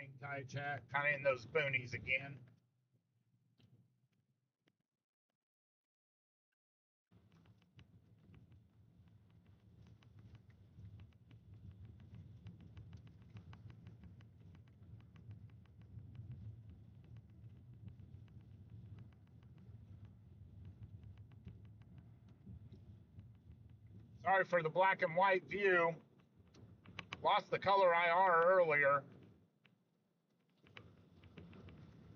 Hang tight, chat. Kind of in those boonies again. Sorry for the black and white view. Lost the color IR earlier.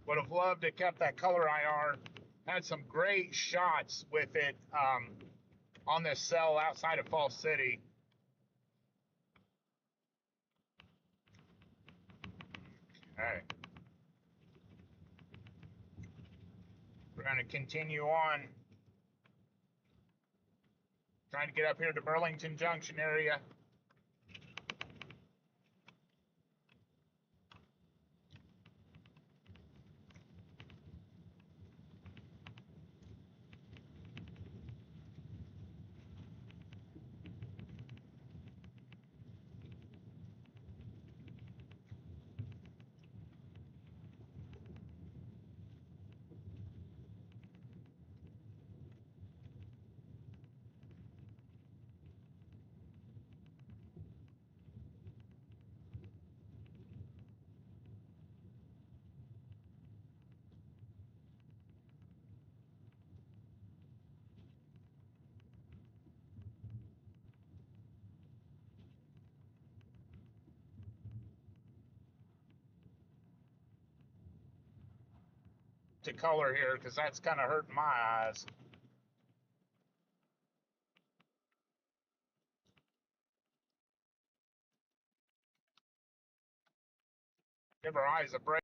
Would have loved to kept that color IR. Had some great shots with it on this cell outside of Falls City. Okay. We're going to continue on. Trying to get up here to Burlington Junction area. To color here because that's kind of hurting my eyes. Give our eyes a break.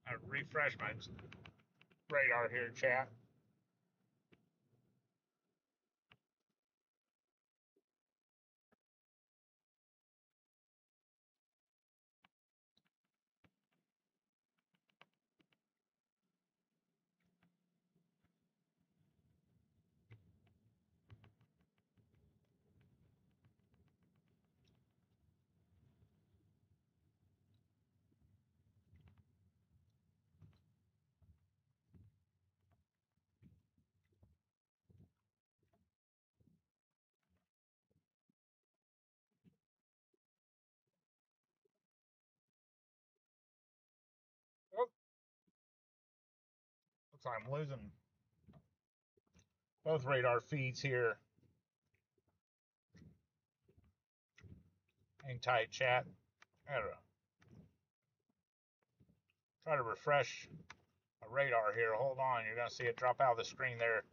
I refresh my radar here, chat. Oh, looks like I'm losing both radar feeds here. Hang tight, chat. Try to refresh a radar here. Hold on, you're going to see it drop out of the screen there.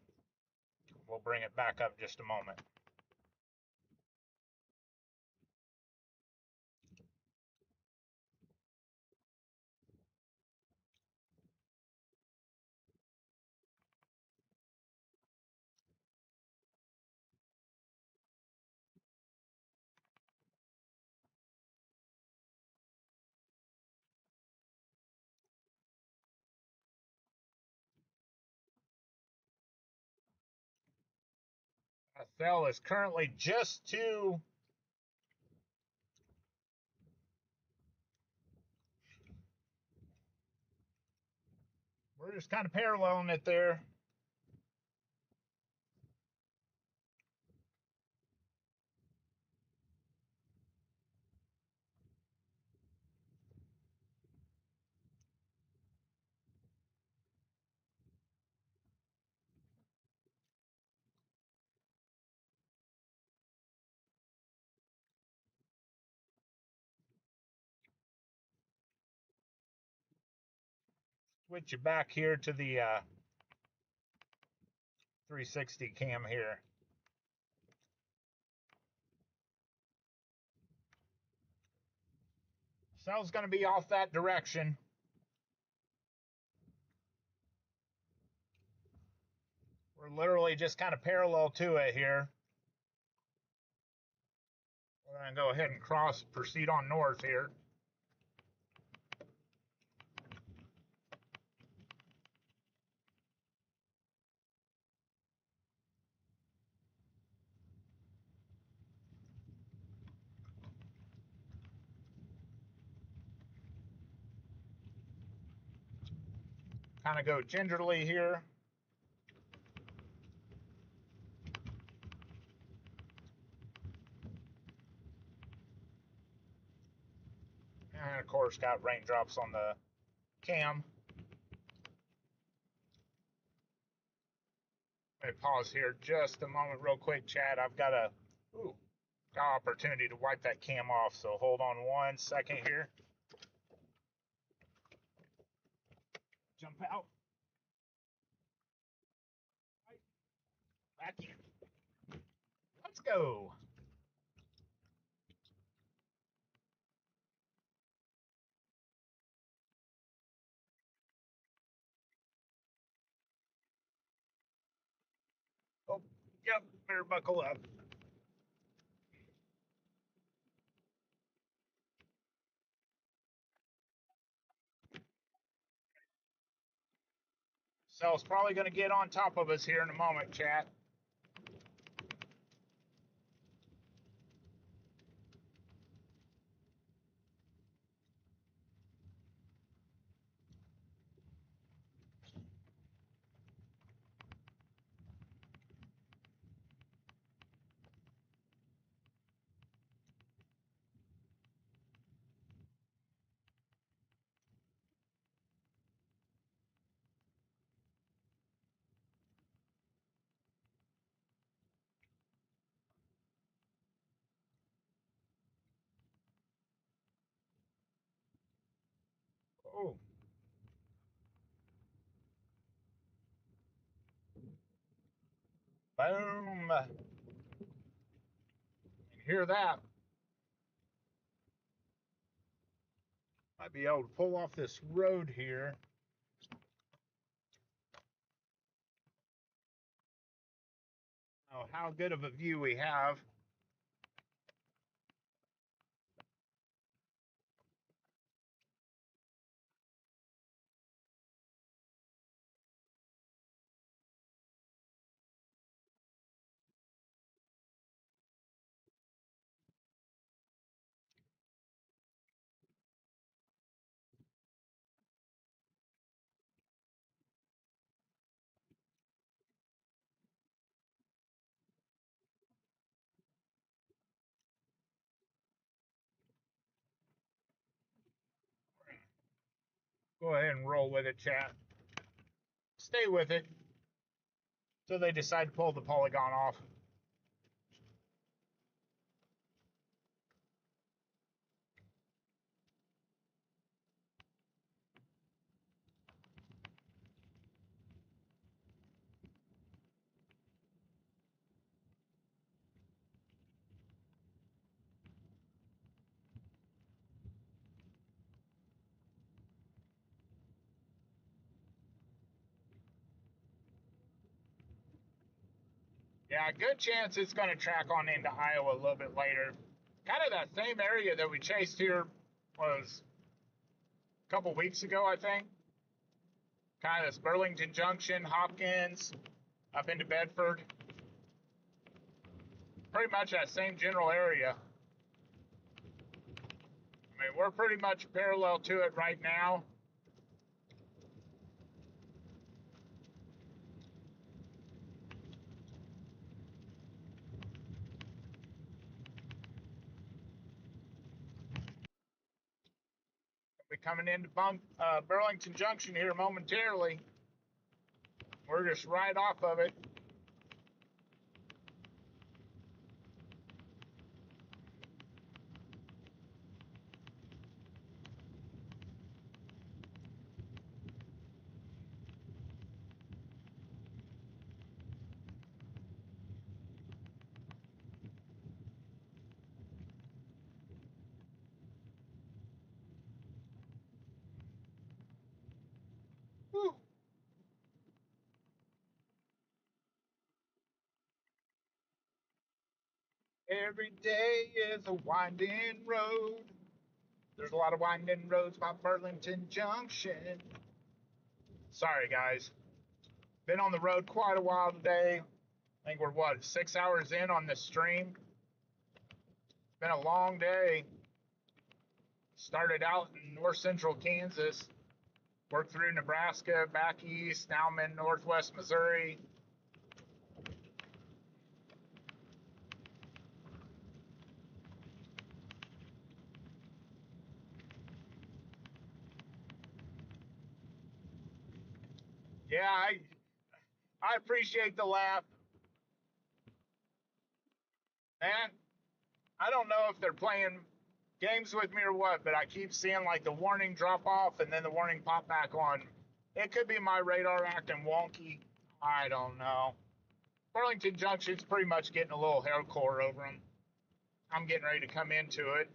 We'll bring it back up in just a moment. That cell is currently just to we're just kind of paralleling it there. switch you back here to the 360 cam here. Cell's going to be off that direction. We're literally just kind of parallel to it here. We're going to go ahead and proceed on north here. Kind of go gingerly here. And of course, got raindrops on the cam. Let me pause here just a moment real quick, Chad. I've got a opportunity to wipe that cam off, so hold on 1 second here. Jump out. Back in. Let's go. Oh, yep, better buckle up. Cell's probably going to get on top of us here in a moment, chat. Oh. Boom. You hear that? Might be able to pull off this road here. Oh, how good of a view we have. Go ahead and roll with it, chat. Stay with it till they decide to pull the polygon off. Yeah, good chance it's going to track on into Iowa a little bit later. Kind of that same area that we chased here was a couple weeks ago, I think. Kind of this Burlington Junction, Hopkins, up into Bedford. Pretty much that same general area. I mean, we're pretty much parallel to it right now. We'll be coming into Burlington Junction here momentarily. We're just right off of it. Every day is a winding road. There's a lot of winding roads by Burlington Junction. Sorry, guys. Been on the road quite a while today. I think we're, what, 6 hours in on this stream? It's been a long day. Started out in north central Kansas, worked through Nebraska, back east, now I'm in northwest Missouri. Yeah, I appreciate the laugh. Man, I don't know if they're playing games with me or what, but I keep seeing like the warning drop off and then the warning pop back on. It could be my radar acting wonky. I don't know. Burlington Junction's pretty much getting a little hardcore over them. I'm getting ready to come into it.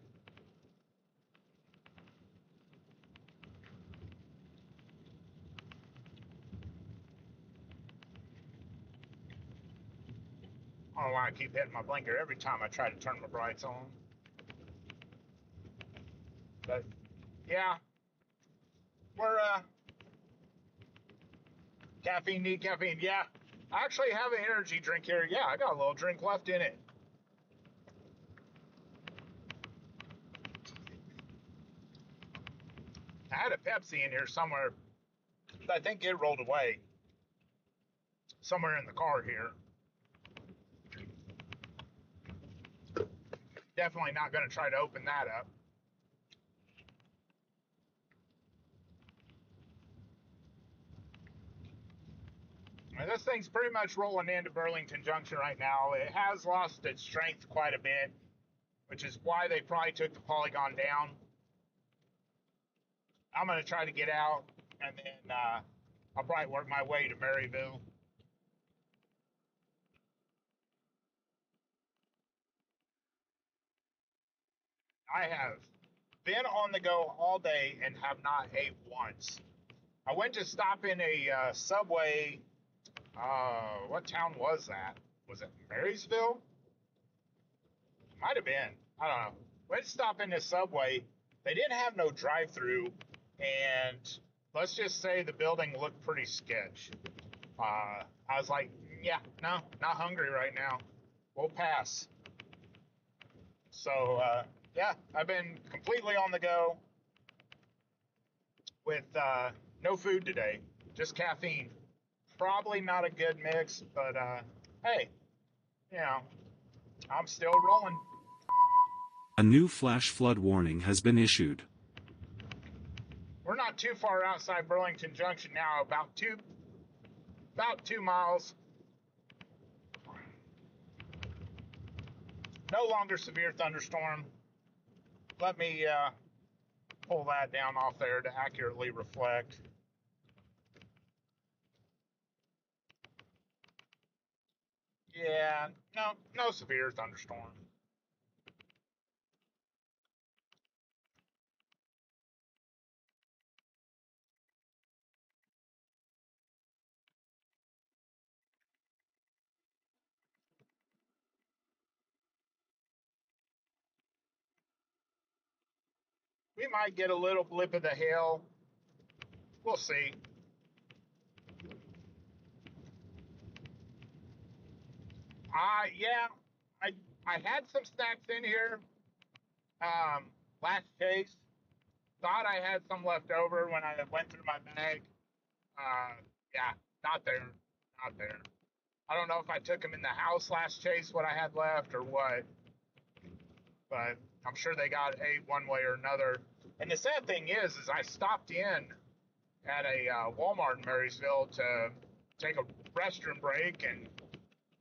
I don't know why I keep hitting my blinker every time I try to turn my brights on. But yeah, we're caffeine, need caffeine. Yeah, I actually have an energy drink here. Yeah, I got a little drink left in it. I had a Pepsi in here somewhere. I think it rolled away somewhere in the car here. Definitely not going to try to open that up. And this thing's pretty much rolling into Burlington Junction right now. It has lost its strength quite a bit, which is why they probably took the polygon down. I'm going to try to get out, and then I'll probably work my way to Maryville. I have been on the go all day and have not ate once. I went to stop in a Subway. What town was that? Was it Marysville? Might have been. I don't know. Went to stop in this Subway. They didn't have no drive-through, and let's just say the building looked pretty sketch. I was like, yeah, no, not hungry right now. We'll pass. So, yeah, I've been completely on the go with no food today, just caffeine. Probably not a good mix, but hey, you know, I'm still rolling. A new flash flood warning has been issued. We're not too far outside Burlington Junction now, about two miles. No longer severe thunderstorm. Let me pull that down off there to accurately reflect. Yeah, no severe thunderstorm. We might get a little blip of the hail. We'll see. Yeah, I had some snacks in here. Last chase. Thought I had some left over when I went through my bag. Yeah, not there. Not there. I don't know if I took them in the house last chase, what I had left or what. But I'm sure they got ate one way or another. And the sad thing is I stopped in at a Walmart in Marysville to take a restroom break and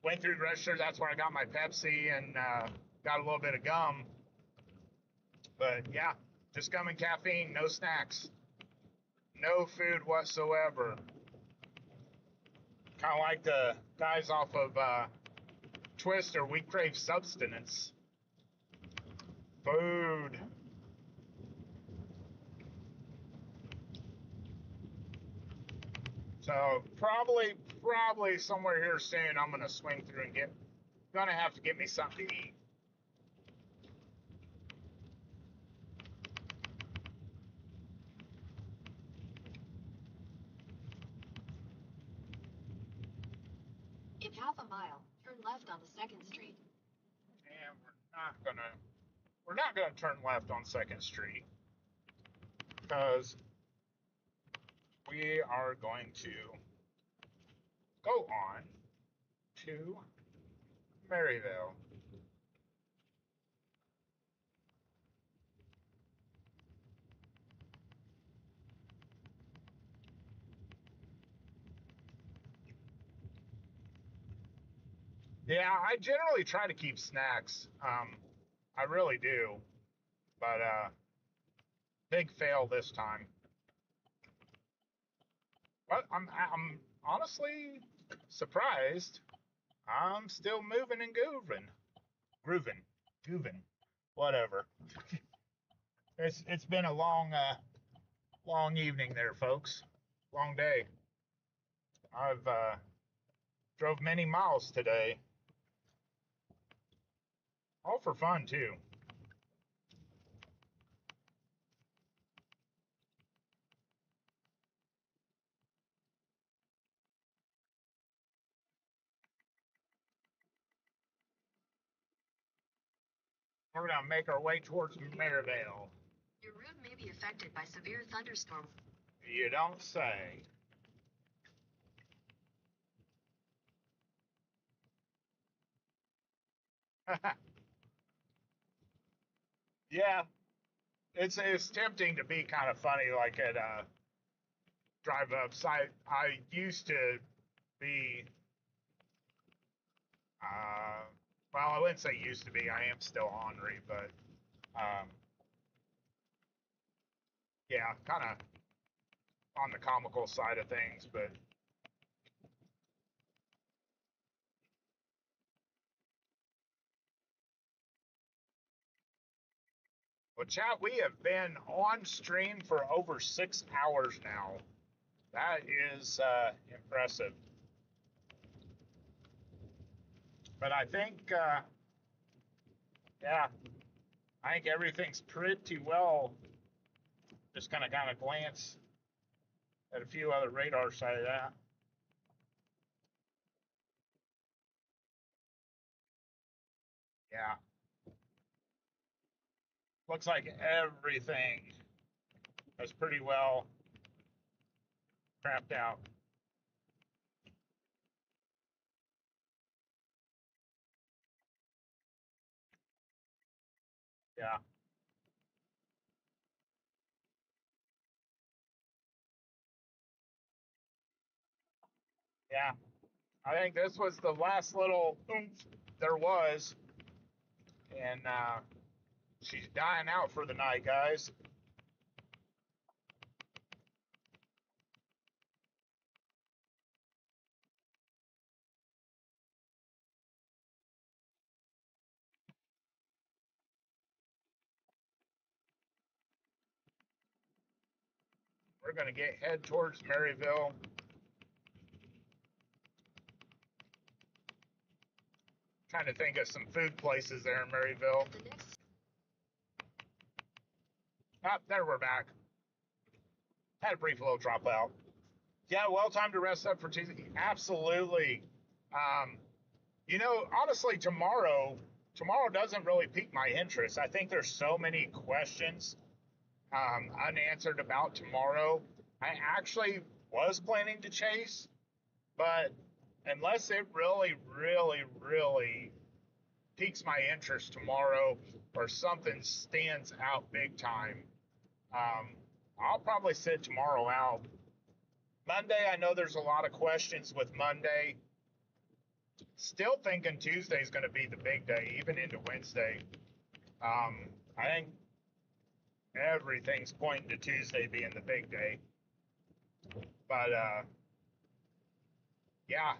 went through the register. That's where I got my Pepsi and got a little bit of gum. But yeah, just gum and caffeine, no snacks, no food whatsoever. Kind of like the guys off of Twister, we crave substance. Food. So probably somewhere here soon, I'm gonna swing through and gonna have to get me something to eat. In half a mile, turn left on the 2nd Street. And we're not gonna turn left on 2nd Street because we are going to go on to Maryville. Yeah, I generally try to keep snacks. I really do, but big fail this time. But I'm honestly surprised. I'm still moving and grooving, whatever. It's been a long evening there, folks. Long day. I've drove many miles today, all for fun too. We're gonna make our way towards Maryville. Your route may be affected by severe thunderstorms. You don't say. Yeah, it's tempting to be kind of funny, like at drive ups. I used to be well, I wouldn't say used to be. I am still ornery, but um, yeah, kind of on the comical side of things. But chat, we have been on stream for over 6 hours now. That is impressive. But I think, yeah, I think everything's pretty well. Just kind of glance at a few other radar side of that. Yeah, looks like everything is pretty well crapped out. Yeah, yeah. I think this was the last little oomph there was, and she's dying out for the night, guys. We're gonna head towards Maryville. Trying to think of some food places there in Maryville. Ah, there we're back. Had a brief little drop out. Yeah, well, time to rest up for Tuesday. Absolutely. Um, honestly, tomorrow doesn't really pique my interest. I think there's so many questions unanswered about tomorrow. I actually was planning to chase, but unless it really piques my interest tomorrow or something stands out big time, um, I'll probably sit tomorrow out. Monday, I know there's a lot of questions with Monday. Still thinking Tuesday is going to be the big day, even into Wednesday. I think everything's pointing to Tuesday being the big day. But yeah,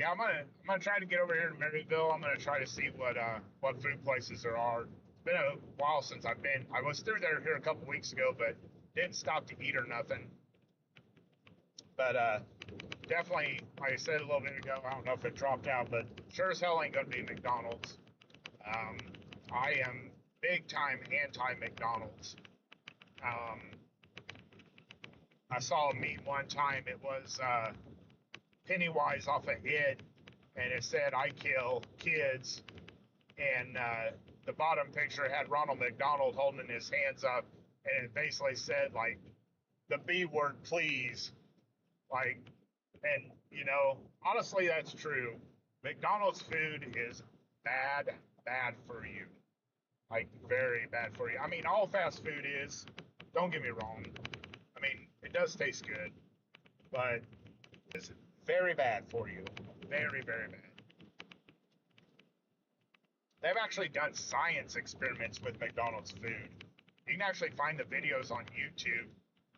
I'm gonna try to get over here to Maryville. I'm gonna try to see what food places there are. It's been a while since I've been. I was through there here a couple weeks ago, but didn't stop to eat or nothing. But definitely, like I said a little bit ago, I don't know if it dropped out, but sure as hell ain't gonna be McDonald's. I am big time anti McDonald's. I saw a meme one time. It was Pennywise off a hit, and it said "I kill kids," and the bottom picture had Ronald McDonald holding his hands up, and it basically said like the B word, please. Like, and honestly, that's true. McDonald's food is bad for you. Like, very bad for you. I mean, all fast food is. Don't get me wrong. I mean, it does taste good, but it's very bad for you. Very, very bad. They've actually done science experiments with McDonald's food. You can actually find the videos on YouTube,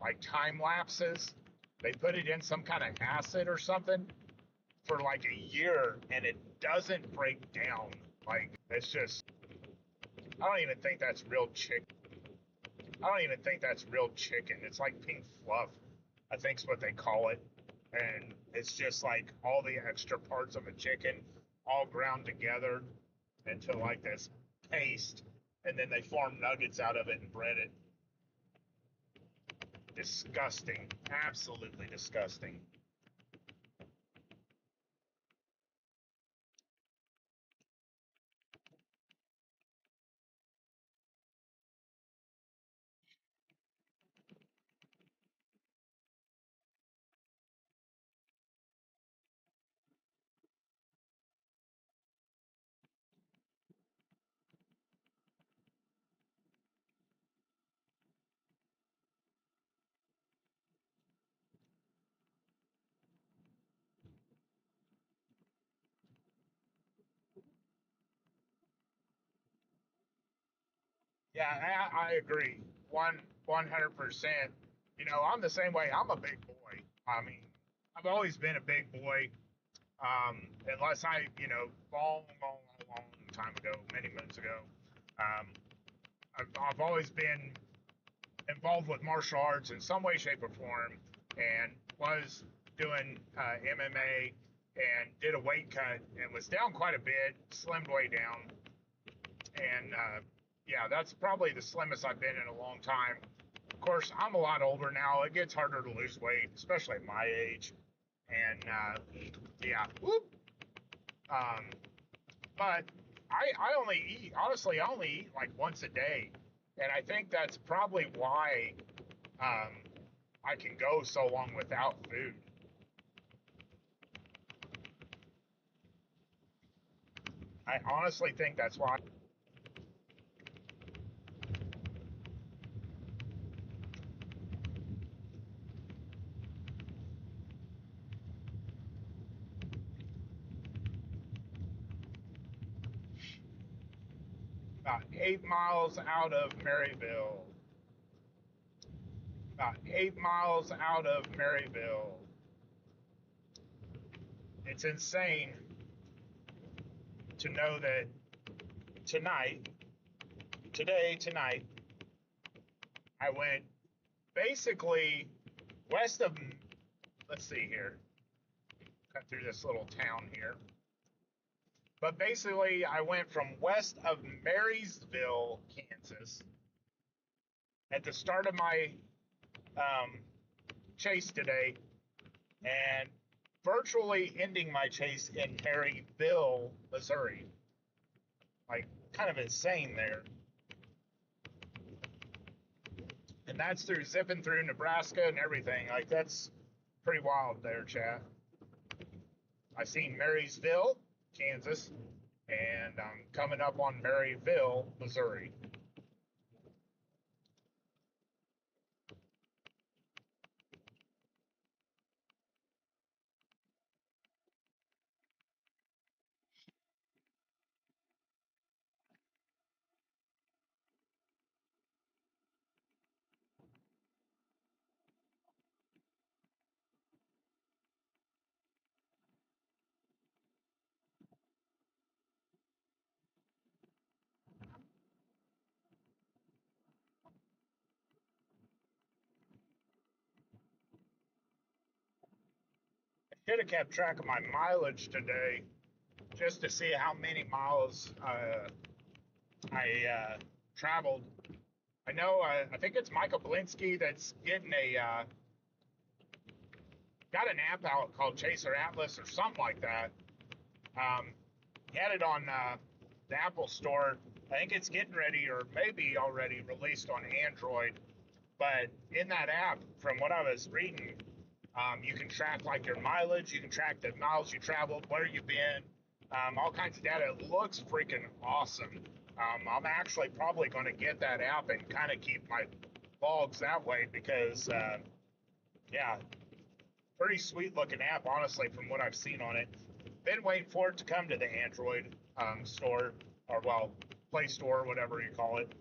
like time lapses. They put it in some kind of acid or something for like a year, and it doesn't break down. Like, it's just, I don't even think that's real chicken. I don't even think that's real chicken. It's like pink fluff, I think's what they call it. And it's just like all the extra parts of a chicken all ground together into like this paste, and then they form nuggets out of it and bread it. Disgusting. Absolutely disgusting. Yeah, I agree. 100%. I'm the same way. I'm a big boy. I mean, I've always been a big boy. Unless I, long time ago, many months ago, um, I've always been involved with martial arts in some way, shape, or form, and was doing MMA and did a weight cut and was down quite a bit, slimmed way down, and yeah, that's probably the slimmest I've been in a long time. Of course, I'm a lot older now. It gets harder to lose weight, especially at my age. And yeah, whoop. Um, but I only eat, honestly, I only eat like once a day. And I think that's probably why um, I can go so long without food. I honestly think that's why. About 8 miles out of Maryville. About 8 miles out of Maryville. It's insane to know that tonight, tonight, I went basically west of, let's see here, cut through this little town here. But basically, I went from west of Marysville, Kansas, at the start of my um, chase today, and virtually ending my chase in Perryville, Missouri. Like, kind of insane there. And that's through zipping through Nebraska and everything. Like, that's pretty wild there, chat. I seen Marysville, Kansas, and I'm coming up on Maryville, Missouri. I should have kept track of my mileage today just to see how many miles I traveled. I know, I think it's Michael Blinsky that's getting a got an app out called Chaser Atlas or something like that. Um, had it on the Apple Store. I think it's getting ready or maybe already released on Android. But in that app, from what I was reading, you can track like your mileage, you can track the miles you traveled, where you've been, all kinds of data. It looks freaking awesome. I'm actually probably going to get that app and kind of keep my logs that way because, yeah, pretty sweet looking app, honestly, from what I've seen on it. Been waiting for it to come to the Android store, or well, Play Store, whatever you call it.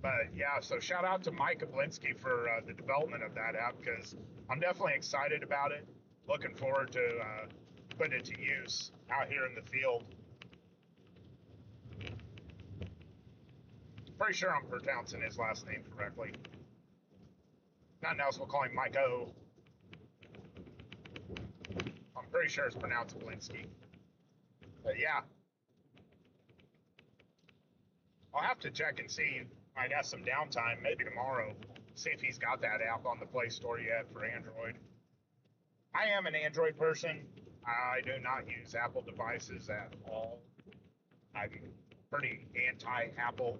But yeah, so shout out to Mike Kablinsky for the development of that app because I'm definitely excited about it. Looking forward to putting it to use out here in the field. Pretty sure I'm pronouncing his last name correctly. Nothing else, we'll call him Mike O. I'm pretty sure it's pronounced Kablinsky. But yeah, I'll have to check and see. I got some downtime, maybe tomorrow. See if he's got that app on the Play Store yet for Android. I am an Android person. I do not use Apple devices at all. I'm pretty anti-Apple.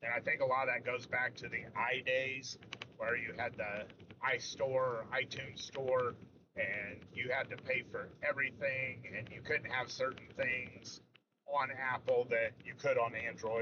And I think a lot of that goes back to the iDays where you had the iStore or iTunes store and you had to pay for everything and you couldn't have certain things on Apple that you could on Android.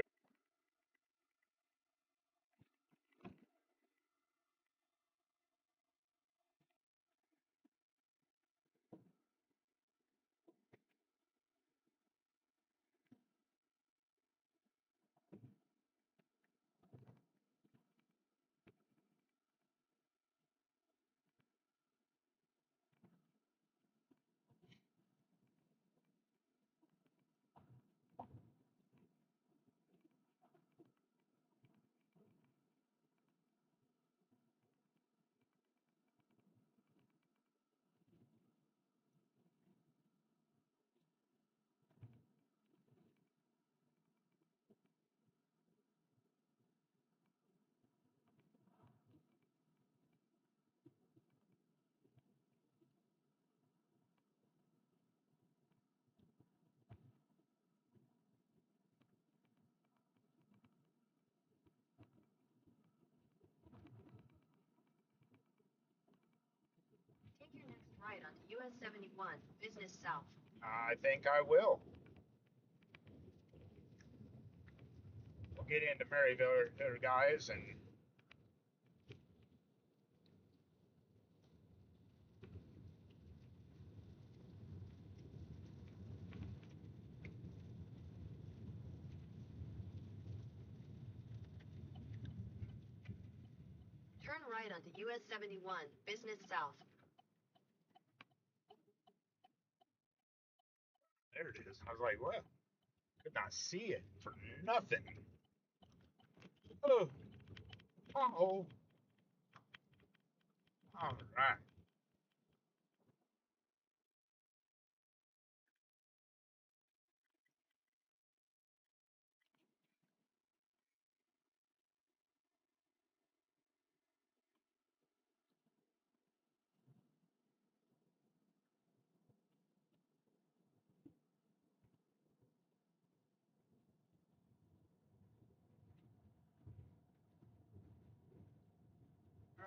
Take your next right onto US 71, Business South. I think I will. We'll get into Maryville here, guys, and Turn right onto US 71, Business South. there it is. I was like, what? Could not see it for nothing. Oh, oh, all right.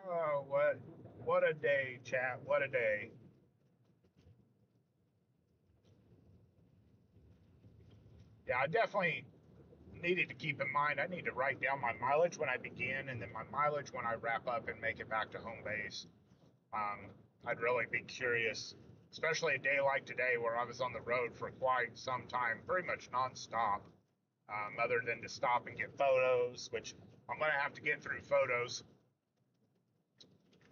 Oh, what a day, chat. What a day. Yeah, I definitely needed to keep in mind I need to write down my mileage when I begin and then my mileage when I wrap up and make it back to home base. Um, I'd really be curious, especially a day like today where I was on the road for quite some time, pretty much nonstop, other than to stop and get photos, which I'm going to have to get through photos,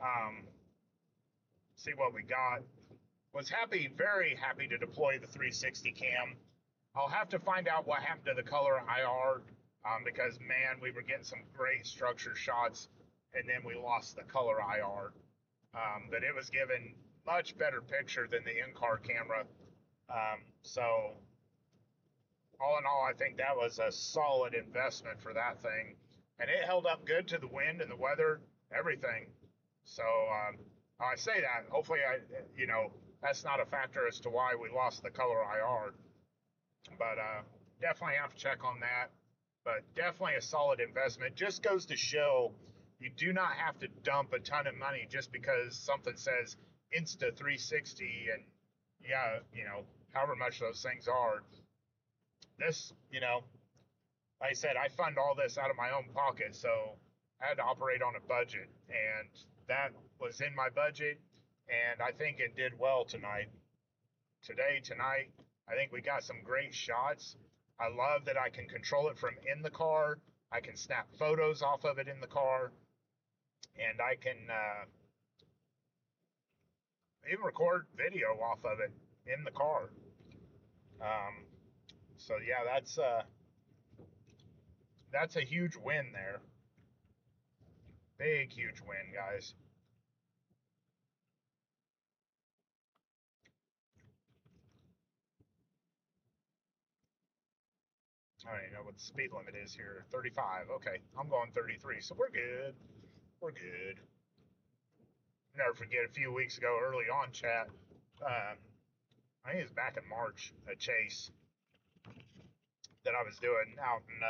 um, see what we got. Was happy, very happy to deploy the 360 cam. I'll have to find out what happened to the color IR because, man, we were getting some great structure shots and then we lost the color IR. But it was giving much better picture than the in-car camera. So all in all, I think that was a solid investment for that thing. and it held up good to the wind and the weather, everything. So I say that. Hopefully, that's not a factor as to why we lost the color IR. But definitely have to check on that. But definitely a solid investment. Just goes to show you do not have to dump a ton of money just because something says Insta 360 and yeah, however much those things are. This, like I said, I fund all this out of my own pocket, so I had to operate on a budget, and that was in my budget, and I think it did well tonight. Tonight, I think we got some great shots. I love that I can control it from in the car. I can snap photos off of it in the car, and I can even record video off of it in the car. So yeah, that's a huge win there. Big, huge win, guys. I don't even know what the speed limit is here. 35. Okay, I'm going 33, so we're good. We're good. Never forget a few weeks ago, early on, chat. I think it was back in March, a chase that I was doing out in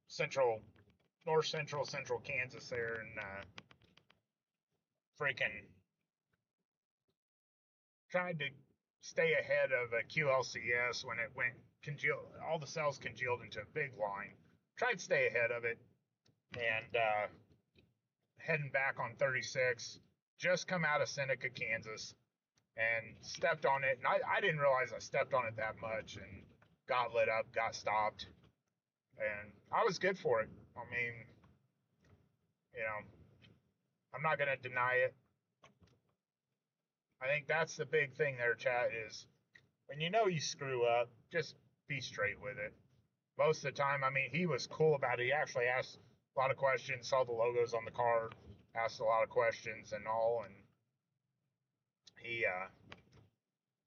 central Kansas there, and freaking tried to stay ahead of a QLCS when it went congealed. All the cells congealed into a big line. Tried to stay ahead of it, and heading back on 36. Just come out of Seneca, Kansas, and stepped on it. And I didn't realize I stepped on it that much, and got lit up, got stopped, and I was good for it. I mean, I'm not going to deny it. I think that's the big thing there, chat, is when you screw up, just be straight with it. Most of the time, I mean, he was cool about it. He actually asked a lot of questions, saw the logos on the car, asked a lot of questions and all, and he,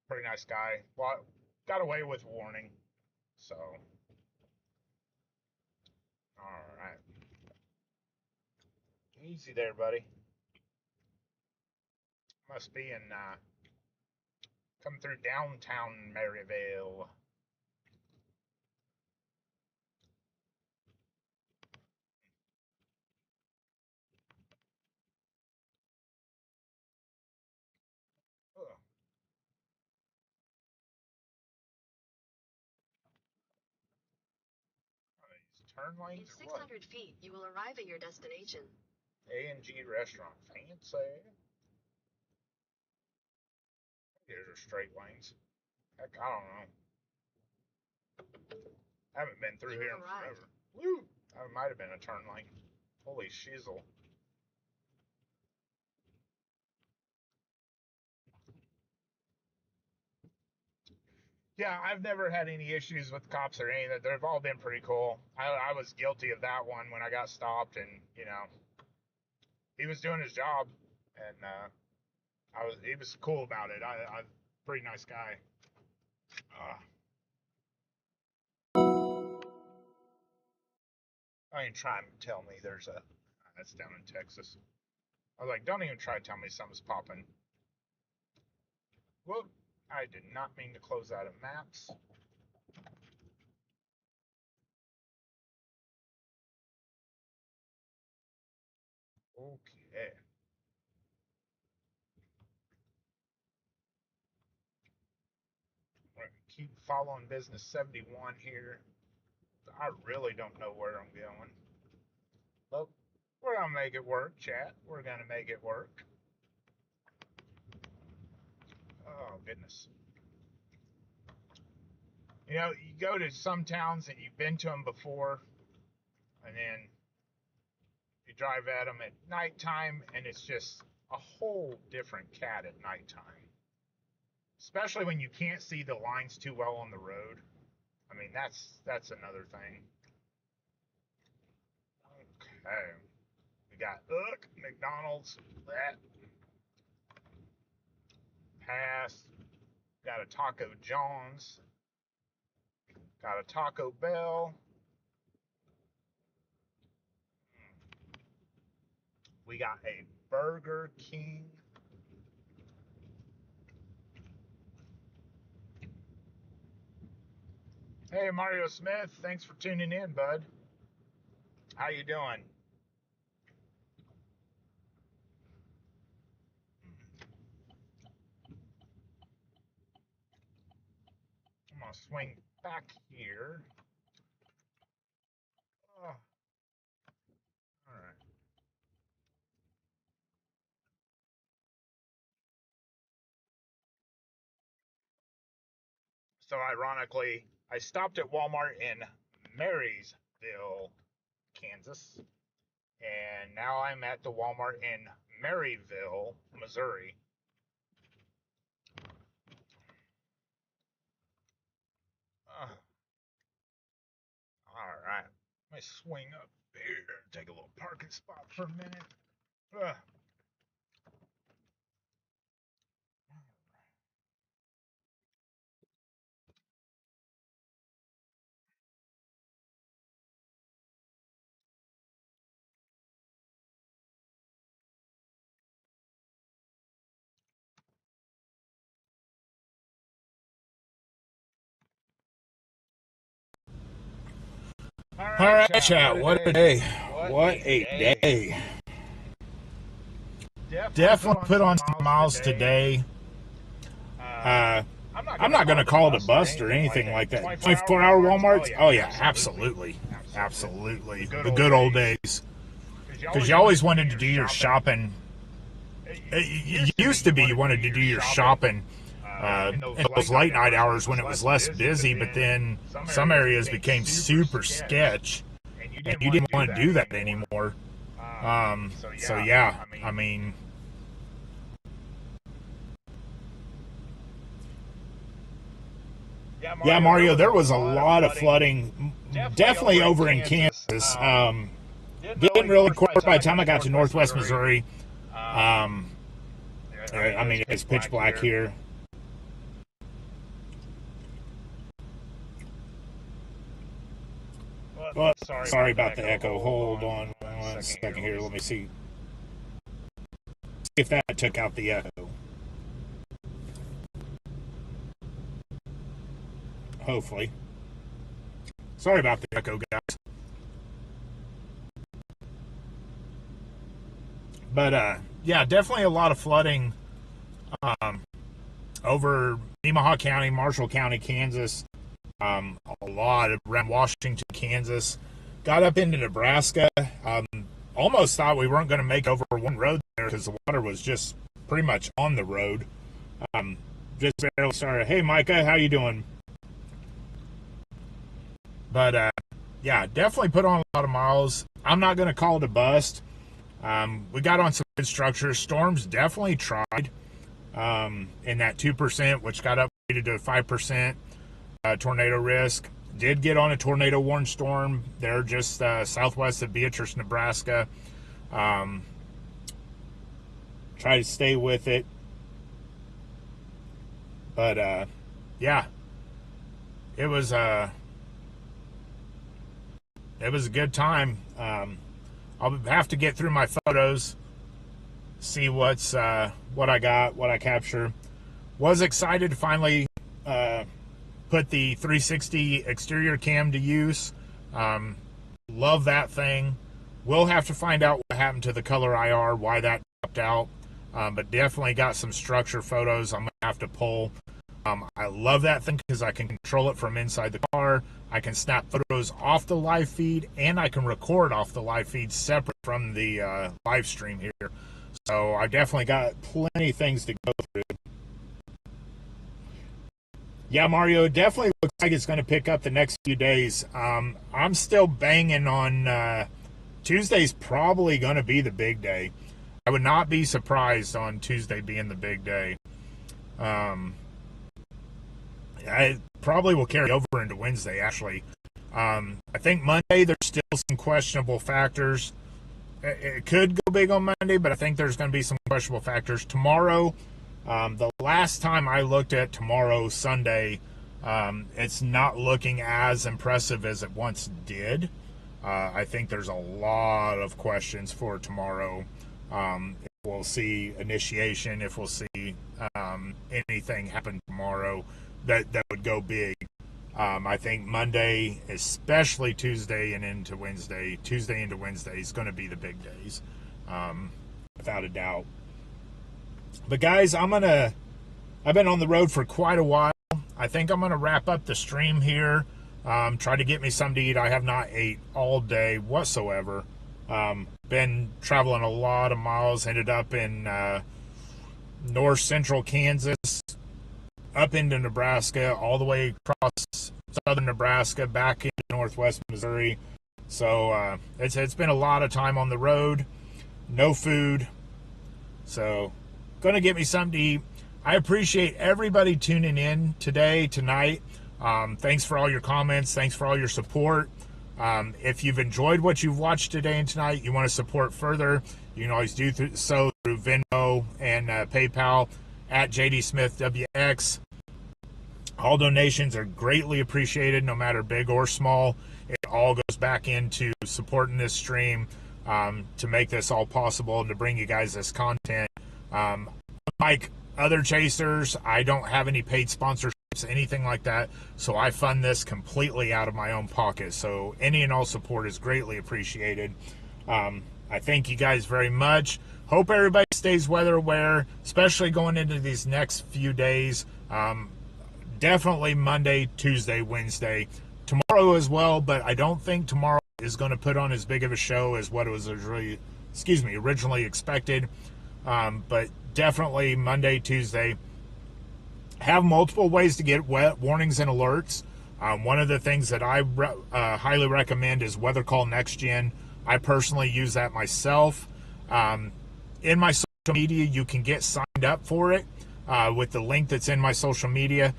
pretty nice guy. Well, got away with warning, so, all right. Easy there, buddy. Must be in, coming through downtown Maryville. Ugh. These turn lanes In or what? 600 feet, you will arrive at your destination. A&G restaurant, fancy. These are straight lanes. Heck, I don't know. I haven't been through here in forever. Woo! That might have been a turn lane. Holy shizzle. Yeah, I've never had any issues with cops or anything. They've all been pretty cool. I was guilty of that one when I got stopped, and he was doing his job, and he was cool about it. I pretty nice guy. I ain't trying to tell me there's a that's down in Texas. I was like, don't even try to tell me something's popping. Whoop! I did not mean to close out of maps. Okay. We're gonna keep following business 71 here. I really don't know where I'm going. But we're gonna make it work, chat. We're gonna make it work. Oh goodness. You go to some towns and you've been to them before, and then you drive at them at nighttime, and it's just a whole different cat at nighttime. Especially when you can't see the lines too well on the road. I mean, that's another thing. Okay. We got McDonald's, that pass. Got a Taco John's. Got a Taco Bell. We got a Burger King. Hey, Mario Smith, thanks for tuning in, bud. How you doing? I'm gonna swing back here. Oh, all right. So ironically, I stopped at Walmart in Marysville, Kansas, and now I'm at the Walmart in Maryville, Missouri. Uh, all right, let me swing up here, take a little parking spot for a minute. All right, chat. What a day. What a day. Definitely put on some miles today. I'm not going to call it a bust or anything like that. 24-hour Walmarts? Oh, yeah, absolutely. Absolutely. The good old days. Because you always wanted to do your shopping. It used to be you wanted to do your shopping in those late night hours when it was less busy, but then some areas became super sketch, and you didn't want to do that anymore. So yeah, I mean, yeah, Mario, there was a lot of flooding, definitely over in Kansas. Didn't really, of course, by the time I got to Northwest Missouri, I mean, it's pitch black here. Well, sorry about the echo. Hold on 1 second here. Let me see if that took out the echo. Hopefully. Sorry about the echo, guys. But yeah, definitely a lot of flooding over Nemaha County, Marshall County, Kansas. A lot around Washington, Kansas. Got up into Nebraska. Almost thought we weren't going to make over one road there because the water was just pretty much on the road. Just barely started. Hey, Micah, how you doing? But yeah, definitely put on a lot of miles. I'm not going to call it a bust. We got on some good structures. Storms definitely tried in that 2%, which got upgraded to 5% tornado risk. Did get on a tornado warning storm. They're just southwest of Beatrice, Nebraska. Try to stay with it. But yeah, it was a good time. I'll have to get through my photos, see what I got, what I capture. Was excited to finally put the 360 exterior cam to use. Love that thing. We'll have to find out what happened to the color IR, why that dropped out. But definitely got some structure photos I'm going to have to pull. I love that thing because I can control it from inside the car. I can snap photos off the live feed, and I can record off the live feed separate from the live stream here. So I definitely got plenty of things to go through. Yeah, Mario, it definitely looks like it's going to pick up the next few days. I'm still banging on Tuesday's probably going to be the big day. I would not be surprised on Tuesday being the big day. It probably will carry over into Wednesday, actually. I think Monday there's still some questionable factors. It could go big on Monday, but I think there's going to be some questionable factors. Tomorrow, the last time I looked at tomorrow, Sunday, it's not looking as impressive as it once did. I think there's a lot of questions for tomorrow. If we'll see initiation, if we'll see anything happen tomorrow that would go big. I think Monday, especially Tuesday and into Wednesday, is going to be the big days, without a doubt. But guys, I've been on the road for quite a while. I think I'm going to wrap up the stream here. Try to get me something to eat. I have not ate all day whatsoever. Been traveling a lot of miles. Ended up in north central Kansas, up into Nebraska, all the way across southern Nebraska, back into northwest Missouri. So it's been a lot of time on the road, no food. So gonna get me something to eat. I appreciate everybody tuning in today, tonight. Thanks for all your comments. Thanks for all your support. If you've enjoyed what you've watched today and tonight, you want to support further, you can always do so through Venmo and PayPal at JDSmithWX. All donations are greatly appreciated, no matter big or small. It all goes back into supporting this stream, to make this all possible and to bring you guys this content. Like other chasers, I don't have any paid sponsorships, anything like that, so I fund this completely out of my own pocket. So any and all support is greatly appreciated. I thank you guys very much. Hope everybody stays weather aware, especially going into these next few days. Definitely Monday, Tuesday, Wednesday, tomorrow as well, but I don't think tomorrow is going to put on as big of a show as what it was originally expected. But definitely Monday, Tuesday. Have multiple ways to get wet warnings and alerts. One of the things that I highly recommend is Weather Call Next Gen. I personally use that myself. In my social media, you can get signed up for it with the link that's in my social media.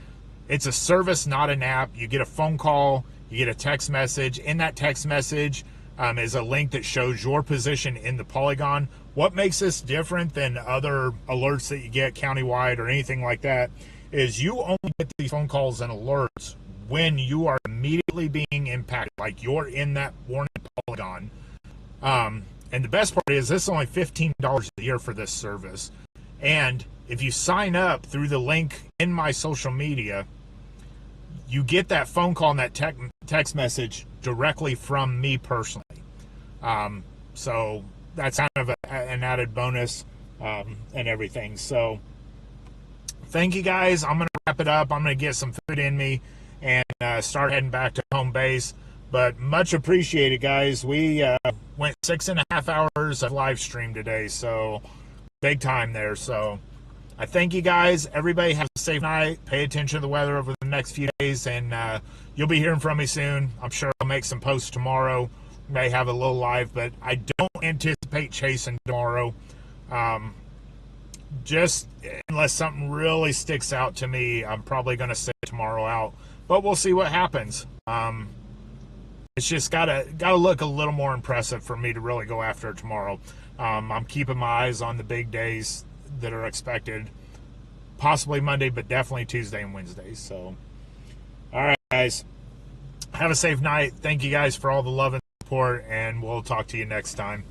It's a service, not an app. You get a phone call, you get a text message. In that text message is a link that shows your position in the polygon. What makes this different than other alerts that you get countywide or anything like that is you only get these phone calls and alerts when you are immediately being impacted, like you're in that warning polygon. And the best part is this is only $15 a year for this service. And if you sign up through the link in my social media, you get that phone call and that text message directly from me personally. So that's kind of an added bonus and everything. So thank you guys. I'm going to wrap it up. I'm going to get some food in me and start heading back to home base. But much appreciated, guys. We went 6.5 hours of live stream today, so big time there. So I thank you guys. Everybody have a safe night. Pay attention to the weather over the next few days, and you'll be hearing from me soon. I'm sure I'll make some posts tomorrow. May have a little live, but I don't anticipate chasing tomorrow. Just unless something really sticks out to me, I'm probably going to sit tomorrow out. But we'll see what happens. It's just gotta look a little more impressive for me to really go after it tomorrow. I'm keeping my eyes on the big days that are expected, possibly Monday, but definitely Tuesday and Wednesday. So, all right, guys, have a safe night. Thank you guys for all the love and support, and we'll talk to you next time.